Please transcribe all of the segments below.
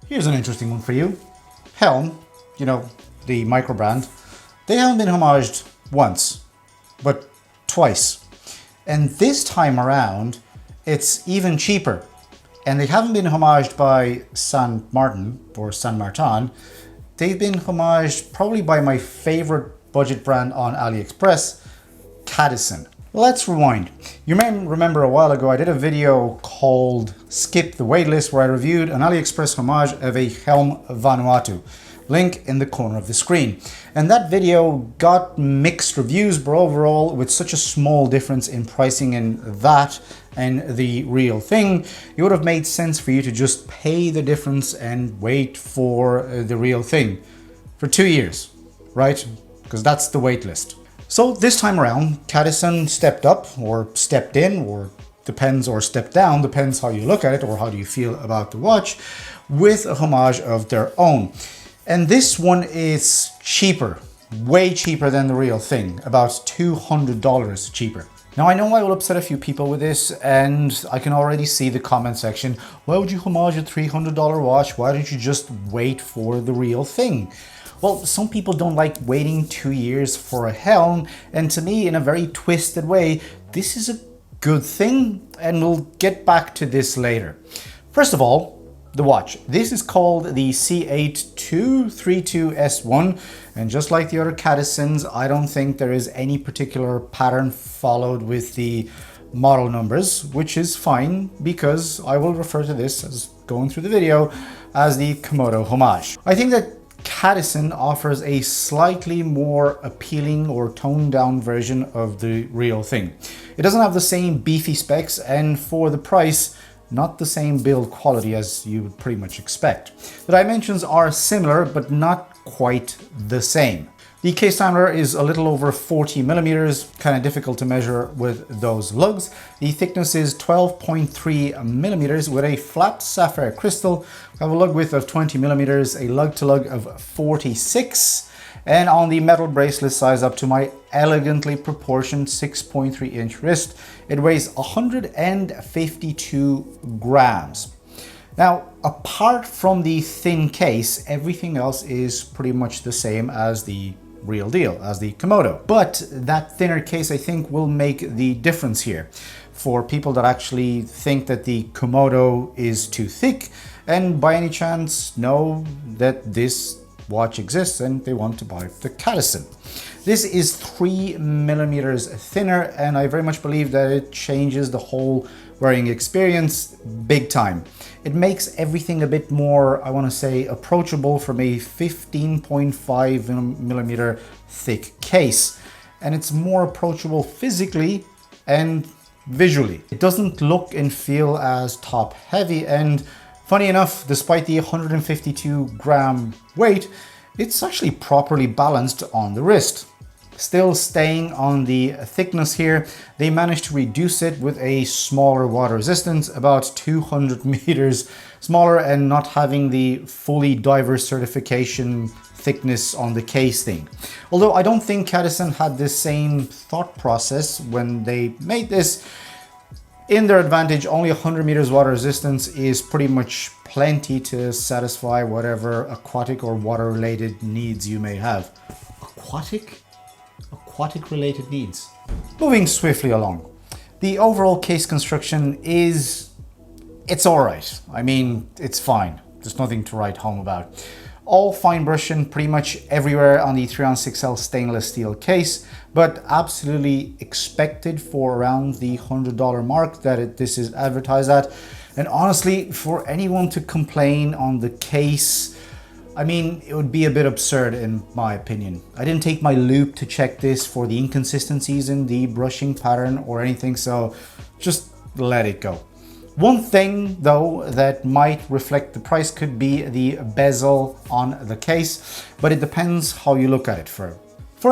Here's an interesting one for you. Helm, you know, the micro brand, they haven't been homaged once, but twice. And this time around, it's even cheaper. And they haven't been homaged by Saint Martin or Saint Martin. They've been homaged probably by my favorite budget brand on Aliexpress, Cadisen. Let's rewind. You may remember a while ago I did a video called Skip the Waitlist where I reviewed an Aliexpress homage of a Helm Vanuatu. Link in the corner of the screen. And that video got mixed reviews, but overall with such a small difference in pricing in that and the real thing, it would have made sense for you to just pay the difference and wait for the real thing for 2 years, right? Because that's the wait list. So this time around, Cadisen stepped up or stepped in or depends, or stepped down, depends how you look at it or how do you feel about the watch, with a homage of their own. And this one is cheaper, way cheaper than the real thing, about $200 cheaper. Now I know I will upset a few people with this, and I can already see the comment section. Why would you homage a $300 watch? Why don't you just wait for the real thing? Well, some people don't like waiting 2 years for a Helm, and to me, in a very twisted way, this is a good thing, and we'll get back to this later. First of all, the watch. This is called the C8232S1, and just like the other Cadisens, I don't think there is any particular pattern followed with the model numbers, which is fine because I will refer to this as going through the video as the Komodo homage. I think that Cadisen offers a slightly more appealing or toned down version of the real thing. It doesn't have the same beefy specs, and for the price, not the same build quality as you would pretty much expect. The dimensions are similar, but not quite the same. The case diameter is a little over 40 millimeters, kind of difficult to measure with those lugs. The thickness is 12.3 millimeters with a flat sapphire crystal. We have a lug width of 20 millimeters, a lug to lug of 46, and on the metal bracelet size up to my elegantly proportioned 6.3 inch wrist, it weighs 152 grams. Now, apart from the thin case, everything else is pretty much the same as the real deal, as the Komodo. But that thinner case, I think, will make the difference here for people that actually think that the Komodo is too thick and by any chance know that this watch exists and they want to buy the Cadisen. This is 3 millimeters thinner, and I very much believe that it changes the whole wearing experience big time. It makes everything a bit more, I want to say, approachable from a 15.5 millimeter thick case, and it's more approachable physically and visually. It doesn't look and feel as top heavy, and funny enough, despite the 152 gram weight, it's actually properly balanced on the wrist. Still staying on the thickness here, they managed to reduce it with a smaller water resistance, about 200 meters smaller, and not having the fully diver certification thickness on the case thing. Although I don't think Cadisen had the same thought process when they made this. In their advantage, only 100 meters water resistance is pretty much plenty to satisfy whatever aquatic or water related needs you may have. Aquatic related needs. Moving swiftly along. The overall case construction it's all right. I mean, it's fine. There's nothing to write home about. All fine brushing pretty much everywhere on the 3-on-6L stainless steel case, but absolutely expected for around the $100 mark that this is advertised at. And honestly, for anyone to complain on the case, I mean, it would be a bit absurd in my opinion. I didn't take my loupe to check this for the inconsistencies in the brushing pattern or anything, so just let it go. One thing though that might reflect the price could be the bezel on the case, but it depends how you look at it. For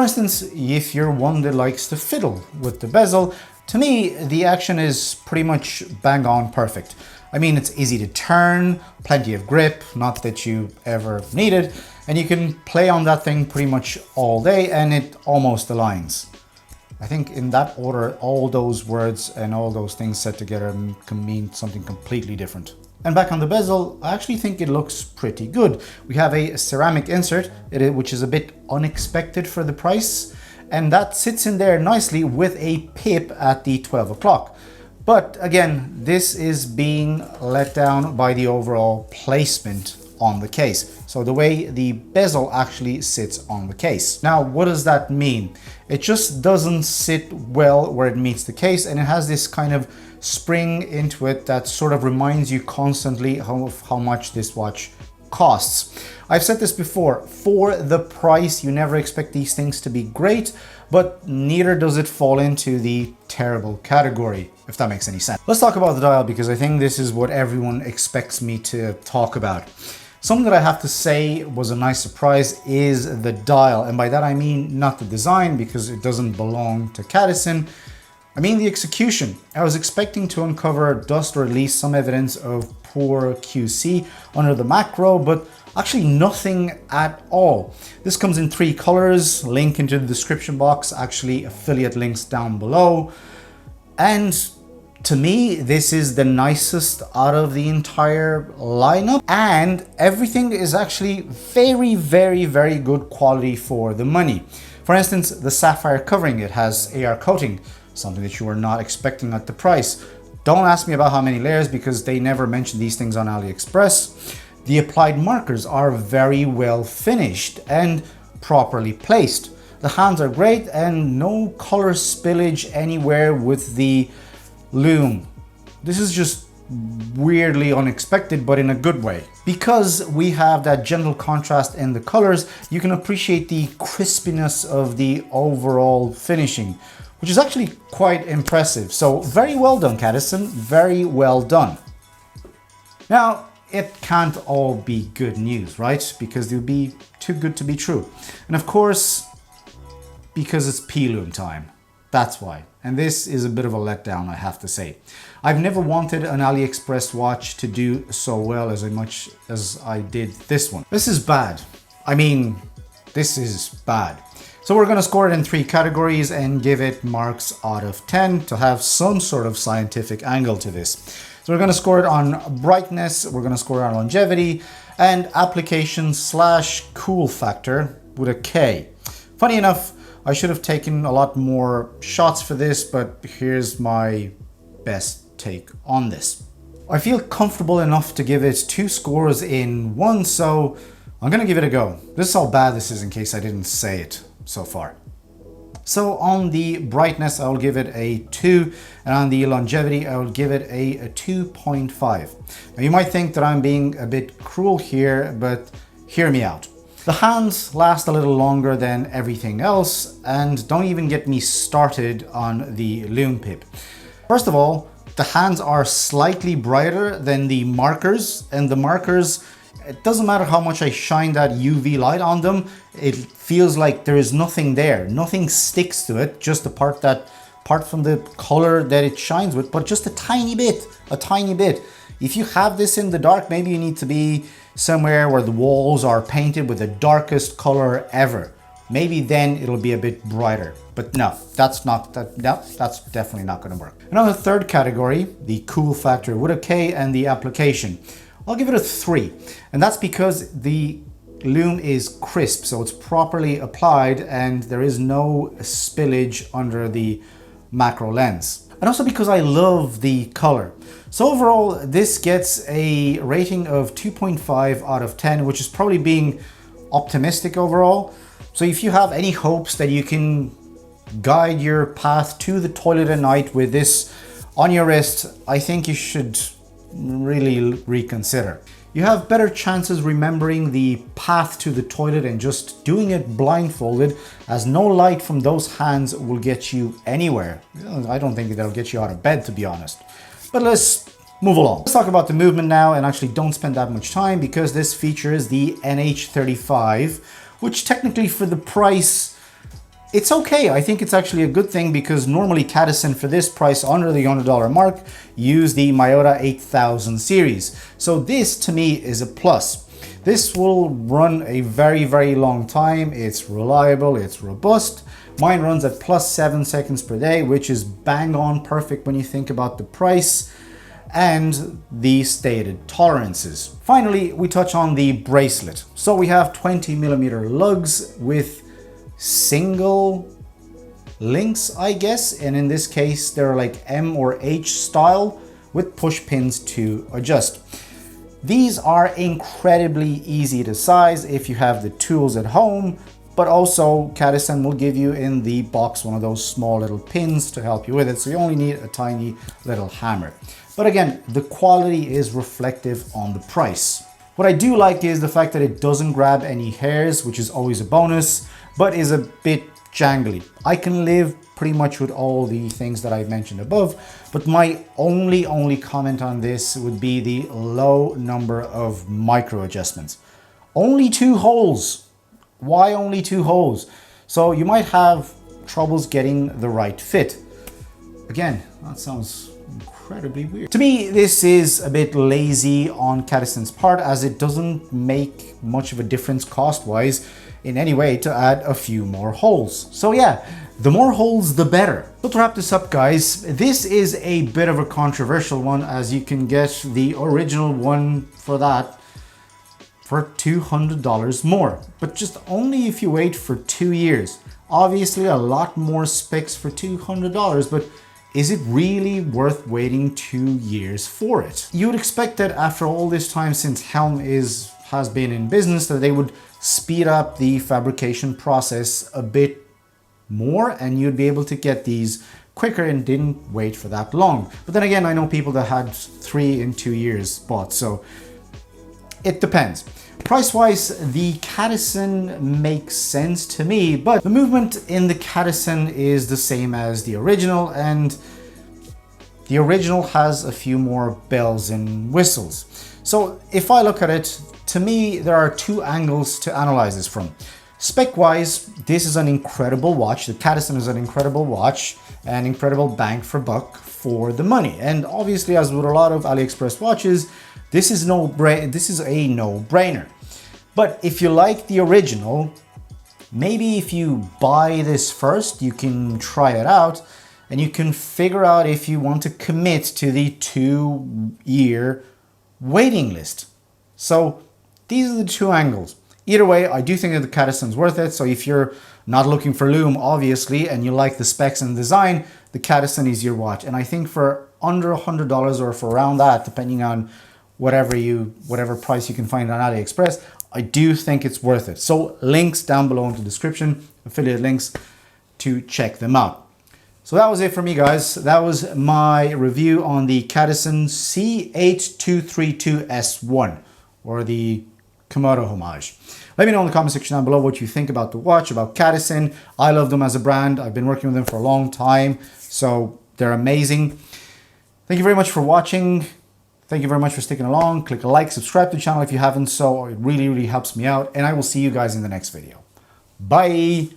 instance, if you're one that likes to fiddle with the bezel, to me the action is pretty much bang on perfect. I mean, it's easy to turn, plenty of grip, not that you ever need it, and you can play on that thing pretty much all day and it almost aligns. I think in that order, all those words and all those things set together can mean something completely different. And back on the bezel, I actually think it looks pretty good. We have a ceramic insert, which is a bit unexpected for the price, and that sits in there nicely with a pip at the 12 o'clock. But again, this is being let down by the overall placement on the case. So the way the bezel actually sits on the case. Now, what does that mean? It just doesn't sit well where it meets the case, and it has this kind of spring into it that sort of reminds you constantly of how much this watch costs. I've said this before, for the price, you never expect these things to be great, but neither does it fall into the terrible category, if that makes any sense. Let's talk about the dial, because I think this is what everyone expects me to talk about. Something that I have to say was a nice surprise is the dial, and by that I mean not the design, because it doesn't belong to Cadisen. I mean the execution. I was expecting to uncover dust or at least some evidence of poor QC under the macro, but actually nothing at all. This comes in 3 colors, link into the description box, actually affiliate links down below. And to me, this is the nicest out of the entire lineup, and everything is actually very, very, very good quality for the money. For instance, the sapphire covering, it has AR coating, something that you were not expecting at the price. Don't ask me about how many layers, because they never mention these things on Aliexpress. The applied markers are very well finished and properly placed. The hands are great and no color spillage anywhere with the lume. This is just weirdly unexpected, but in a good way. Because we have that gentle contrast in the colors, you can appreciate the crispiness of the overall finishing, which is actually quite impressive. So very well done, Cadisen, very well done. Now, it can't all be good news, right? Because it would be too good to be true. And of course, because it's P-Lume time. That's why. And this is a bit of a letdown, I have to say. I've never wanted an AliExpress watch to do so well as much as I did this one. This is bad. I mean, this is bad. So we're going to score it in 3 categories and give it marks out of 10 to have some sort of scientific angle to this. So we're going to score it on brightness, we're going to score it on longevity, and application / cool factor with a K. Funny enough, I should have taken a lot more shots for this, but here's my best take on this. I feel comfortable enough to give it 2 scores in 1, so I'm going to give it a go. This is how bad this is in case I didn't say it so far. So on the brightness, I'll give it a 2, and on the longevity, I will give it a 2.5. Now you might think that I'm being a bit cruel here, but hear me out. The hands last a little longer than everything else, and don't even get me started on the lume pip. First of all, the hands are slightly brighter than the markers, and the markers, it doesn't matter how much I shine that UV light on them, it feels like there is nothing there. Nothing sticks to it, just apart from the color that it shines with, but just a tiny bit, a tiny bit. If you have this in the dark, maybe you need to be somewhere where the walls are painted with the darkest color ever. Maybe then it'll be a bit brighter. But no, that's definitely not going to work. And on the third category, the cool factor with a K and the application, I'll give it a 3. And that's because the lume is crisp, so it's properly applied and there is no spillage under the macro lens. And also because I love the color. So overall, this gets a rating of 2.5 out of 10, which is probably being optimistic overall. So if you have any hopes that you can guide your path to the toilet at night with this on your wrist, I think you should really reconsider. You have better chances remembering the path to the toilet and just doing it blindfolded, as no light from those hands will get you anywhere. I don't think that'll get you out of bed, to be honest. But let's move along. Let's talk about the movement now, and actually don't spend that much time because this features the NH35, which technically for the price, it's okay. I think it's actually a good thing because normally Cadisen for this price under the $100 mark use the Miyota 8000 series. So this to me is a plus. This will run a very, very long time. It's reliable, it's robust. Mine runs at +7 seconds per day, which is bang on perfect when you think about the price. and the stated tolerances. Finally, we touch on the bracelet. So we have 20mm lugs with single links, I guess, and in this case they're like M or H style with push pins to adjust. These are incredibly easy to size if you have the tools at home, but also Cadisen will give you in the box one of those small little pins to help you with it, so you only need a tiny little hammer. But again, the quality is reflective on the price. What I do like is the fact that it doesn't grab any hairs, which is always a bonus, but is a bit jangly. I can live pretty much with all the things that I've mentioned above, but my only comment on this would be the low number of micro adjustments. Only 2 holes. Why only 2 holes? So you might have troubles getting the right fit. Again, that sounds incredibly weird. To me, this is a bit lazy on Cadisen's part, as it doesn't make much of a difference cost-wise in any way to add a few more holes. So yeah, the more holes, the better. But to wrap this up, guys, this is a bit of a controversial one, as you can get the original one for that for $200 more, but just only if you wait for 2 years. Obviously a lot more specs for $200, but is it really worth waiting 2 years for it? You would expect that after all this time since Helm has been in business, that they would speed up the fabrication process a bit more and you'd be able to get these quicker and didn't wait for that long. But then again, I know people that had 3 in 2 years bought, so it depends. Price-wise, the Cadisen makes sense to me, but the movement in the Cadisen is the same as the original, and the original has a few more bells and whistles. So if I look at it, to me, there are 2 angles to analyze this from. Spec-wise, this is an incredible watch. The Cadisen is an incredible watch, an incredible bang for buck for the money. And obviously, as with a lot of Aliexpress watches, this is a no-brainer. But if you like the original, maybe if you buy this first, you can try it out and you can figure out if you want to commit to the 2-year waiting list. So these are the 2 angles. Either way, I do think that the Cadisen's worth it. So if you're not looking for lume, obviously, and you like the specs and design, the Cadisen is your watch. And I think for under $100 or for around that, depending on whatever price you can find on AliExpress, I do think it's worth it. So links down below in the description, affiliate links to check them out. So that was it for me, guys. That was my review on the Cadisen C8232S1, or the Komodo homage. Let me know in the comment section down below what you think about the watch, about Cadisen. I love them as a brand. I've been working with them for a long time, so they're amazing. Thank you very much for watching. Thank you very much for sticking along. Click a like, subscribe to the channel if you haven't, so it really helps me out, and I will see you guys in the next video. Bye!